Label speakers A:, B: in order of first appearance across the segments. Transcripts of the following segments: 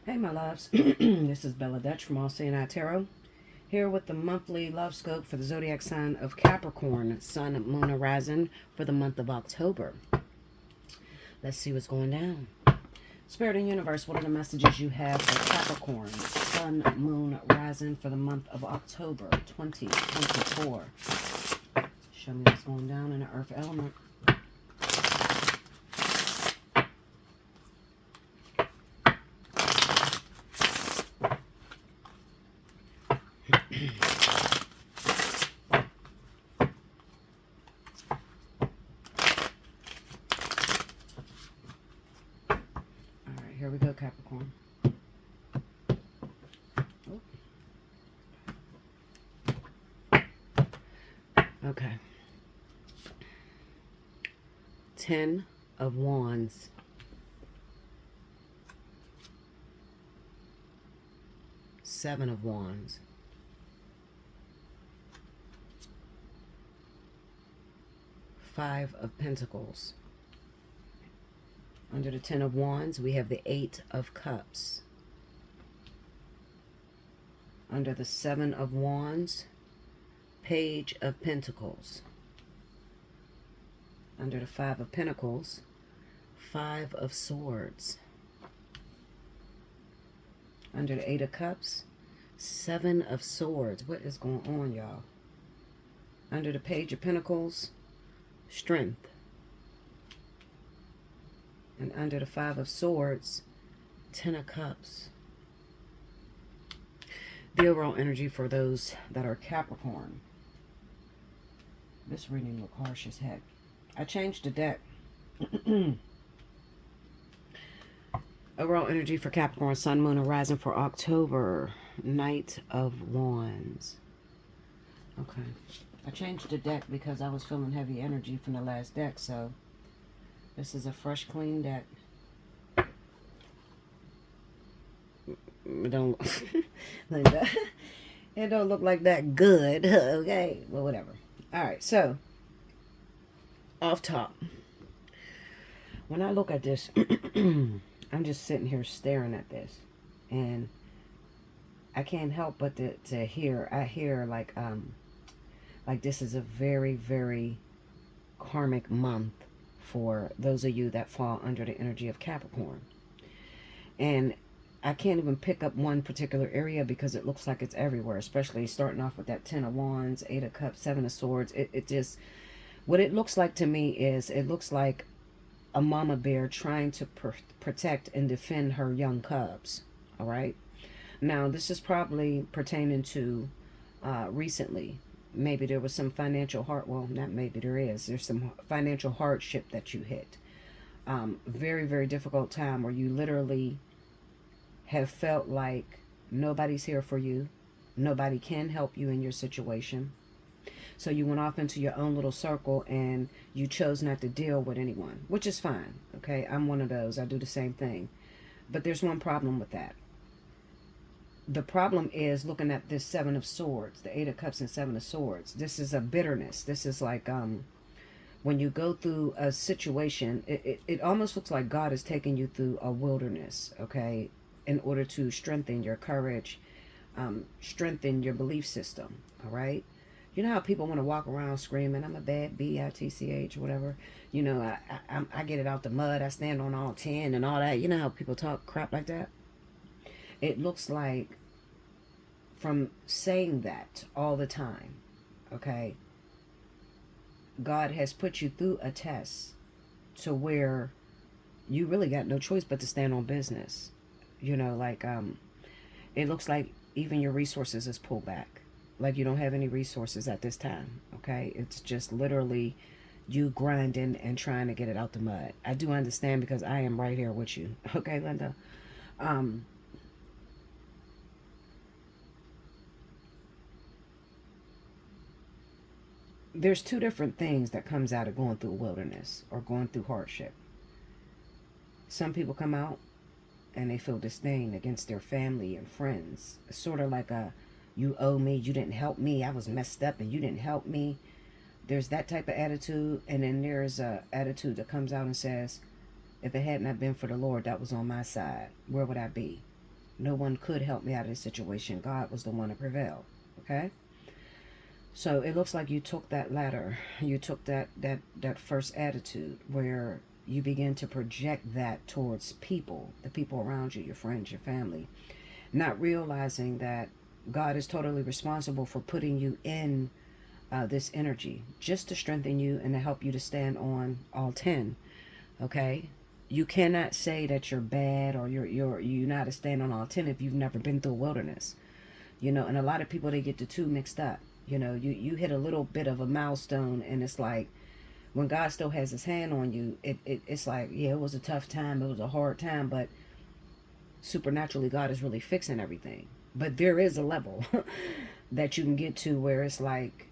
A: Hey, my loves. This is Bella Dutch from Allseeingeyetarot, here with the monthly love scope for the zodiac sign of Capricorn, Sun, Moon, and Rising for the month of October. Let's see what's going down. Spirit and Universe, what are the messages you have for Capricorn, Sun, Moon, Rising for the month of October 2024? Show me what's going down in the Earth element. Here we go, Capricorn. Okay. 10 of Wands. Seven of Wands. Five of Pentacles. Under the 10 of Wands, we have the 8 of Cups. Under the 7 of Wands, Page of Pentacles. Under the 5 of Pentacles, 5 of Swords. Under the 8 of Cups, 7 of Swords. What is going on, y'all? Under the Page of Pentacles, Strength. And under the 5 of Swords, 10 of Cups. The overall energy for those that are Capricorn. This reading look harsh as heck. I changed the deck. Overall energy for Capricorn, Sun, Moon, and Rising for October. Knight of Wands. Okay. I changed the deck because I was feeling heavy energy from the last deck, so this is a fresh, clean deck. It don't like that. It don't look like that good. Okay, well, whatever. All right, so off top, when I look at this, I'm just sitting here staring at this, and I can't help but to hear. I hear like this is a very, very karmic month for those of you that fall under the energy of Capricorn. And I can't even pick up one particular area because it looks like it's everywhere, especially starting off with that 10 of Wands, 8 of Cups, 7 of Swords. It just, what it looks like to me is, it looks like a mama bear trying to protect and defend her young cubs. All right. Now, this is probably pertaining to recently. Maybe there was some financial well, not maybe, there is. There's some financial hardship that you hit. Very, very difficult time where you literally have felt like nobody's here for you. Nobody can help you in your situation. So you went off into your own little circle and you chose not to deal with anyone, which is fine. Okay, I'm one of those. I do the same thing. But there's one problem with that. The problem is looking at this 7 of Swords, the 8 of Cups and 7 of Swords. This is a bitterness. This is like when you go through a situation, it almost looks like God is taking you through a wilderness, okay, in order to strengthen your courage, strengthen your belief system, all right? You know how people want to walk around screaming, I'm a bad bitch, whatever. You know, I get it out the mud, I stand on all 10 and all that. You know how people talk crap like that? It looks like from saying that all the time, okay, God has put you through a test to where you really got no choice but to stand on business. You know, like, it looks like even your resources is pulled back. Like you don't have any resources at this time, okay? It's just literally you grinding and trying to get it out the mud. I do understand because I am right here with you. Okay, Linda? There's two different things that comes out of going through a wilderness or going through hardship. Some people come out and they feel disdain against their family and friends. It's sort of like a, you owe me, you didn't help me, I was messed up and you didn't help me. There's that type of attitude. And then there's a attitude that comes out and says, if it had not been for the Lord that was on my side, where would I be? No one could help me out of this situation. God was the one that prevailed. Okay? So it looks like you took that ladder. You took that first attitude where you begin to project that towards people, the people around you, your friends, your family, not realizing that God is totally responsible for putting you in this energy just to strengthen you and to help you to stand on all 10. Okay? You cannot say that you're bad or you're not to stand on all 10 if you've never been through a wilderness. And a lot of people, they get the two mixed up. You hit a little bit of a milestone, and it's like when God still has his hand on you, it's like, yeah, it was a tough time, it was a hard time, but supernaturally God is really fixing everything. But there is a level that you can get to where it's like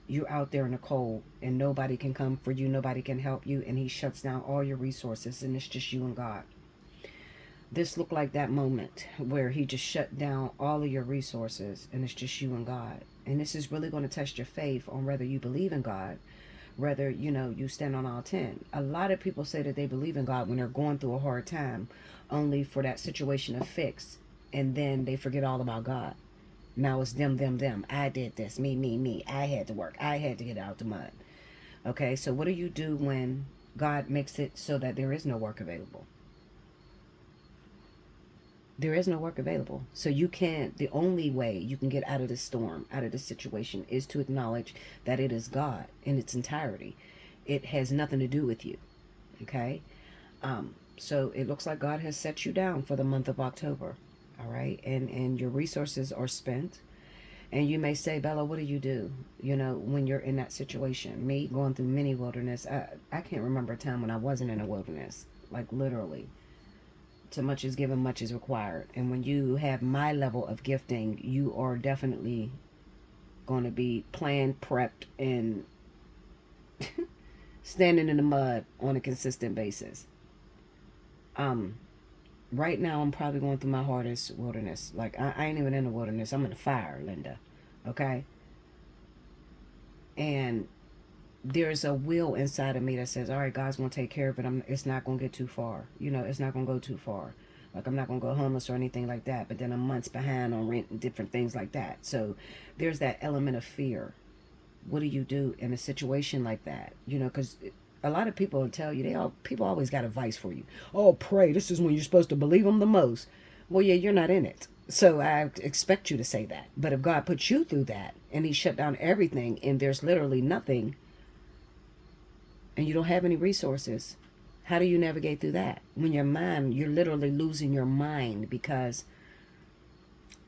A: you're out there in the cold and nobody can come for you, nobody can help you, and he shuts down all your resources and it's just you and God. This looked like that moment where he just shut down all of your resources and it's just you and God. And this is really going to test your faith on whether you believe in God, whether, you stand on all 10. A lot of people say that they believe in God when they're going through a hard time, only for that situation to fix, and then they forget all about God. Now it's them, them, them. I did this. Me, me, me. I had to work. I had to get out the mud. Okay, so what do you do when God makes it so that there is no work available? There is no work available. So the only way you can get out of this storm, out of this situation, is to acknowledge that it is God in its entirety. It has nothing to do with you. Okay? So it looks like God has set you down for the month of October. All right? And your resources are spent. And you may say, Bella, what do you do, when you're in that situation? Me, going through many wilderness. I can't remember a time when I wasn't in a wilderness. Like, literally. To much is given, much is required. And when you have my level of gifting, you are definitely going to be planned, prepped, and standing in the mud on a consistent basis. Right now, I'm probably going through my hardest wilderness. Like, I ain't even in the wilderness. I'm in the fire, Linda. Okay? And there's a will inside of me that says, all right, God's going to take care of it. It's not going to get too far. It's not going to go too far. Like, I'm not going to go homeless or anything like that. But then I'm months behind on rent and different things like that. So there's that element of fear. What do you do in a situation like that? Because a lot of people will tell you, people always got advice for you. Oh, pray. This is when you're supposed to believe them the most. Well, yeah, you're not in it. So I expect you to say that. But if God put you through that and he shut down everything and there's literally nothing and you don't have any resources, how do you navigate through that? When you're literally losing your mind because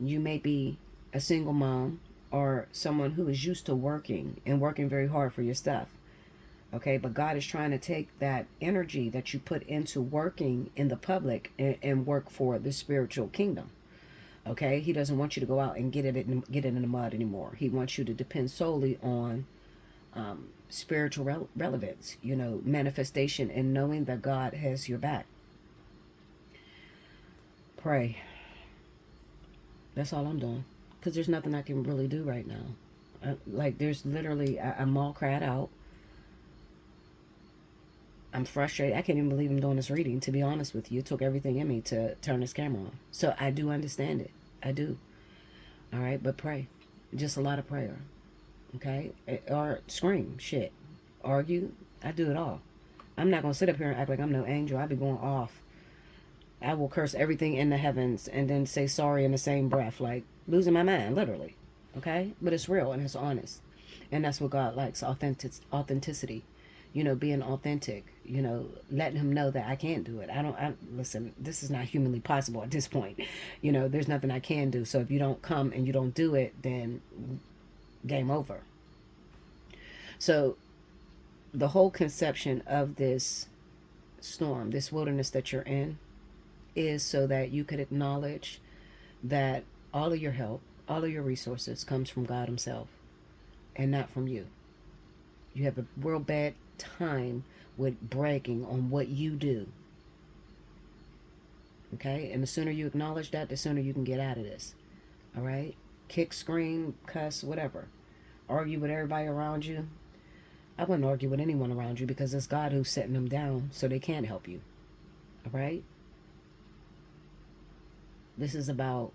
A: you may be a single mom or someone who is used to working and working very hard for your stuff. Okay, but God is trying to take that energy that you put into working in the public and work for the spiritual kingdom. Okay, he doesn't want you to go out and get it in the mud anymore. He wants you to depend solely on spiritual relevance, manifestation, and knowing that God has your back. Pray. That's all I'm doing. Because there's nothing I can really do right now. There's literally, I'm all cried out. I'm frustrated. I can't even believe I'm doing this reading, to be honest with you. It took everything in me to turn this camera on. So I do understand it. I do. All right, but pray. Just a lot of prayer. Okay? Or scream, shit. Argue. I do it all. I'm not going to sit up here and act like I'm no angel. I'll be going off. I will curse everything in the heavens and then say sorry in the same breath. Like, losing my mind, literally. Okay? But it's real and it's honest. And that's what God likes, authenticity. Being authentic, letting him know that I can't do it. Listen, this is not humanly possible at this point. There's nothing I can do. So if you don't come and you don't do it, then game over. So the whole conception of this storm, this wilderness that you're in, is so that you could acknowledge that all of your help, all of your resources comes from God himself and not from you. You have a real bad time with bragging on what you do. Okay? And the sooner you acknowledge that, the sooner you can get out of this. All right? Kick, scream, cuss, whatever. Argue with everybody around you. I wouldn't argue with anyone around you because it's God who's setting them down so they can't help you. All right? This is about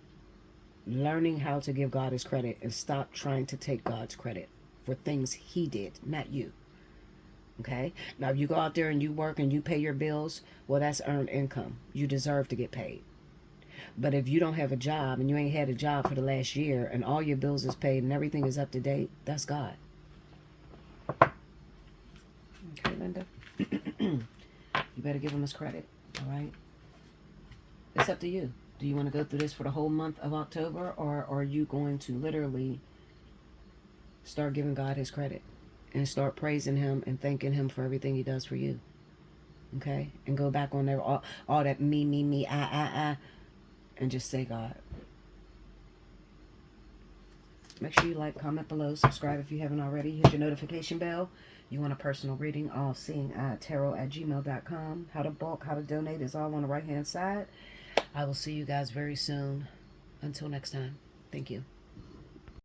A: learning how to give God his credit and stop trying to take God's credit for things he did, not you. Okay? Now, if you go out there and you work and you pay your bills, well, that's earned income. You deserve to get paid. But if you don't have a job and you ain't had a job for the last year and all your bills is paid and everything is up to date, that's God. Okay, Linda? You better give him his credit, all right? It's up to you. Do you want to go through this for the whole month of October, or are you going to literally start giving God his credit and start praising him and thanking him for everything he does for you? Okay? And go back on there, all that me, I, and just say God. Make sure you like, comment below, subscribe if you haven't already. Hit your notification bell. You want a personal reading, allseeingeyetarot@gmail.com. How to bulk, how to donate is all on the right-hand side. I will see you guys very soon. Until next time, thank you.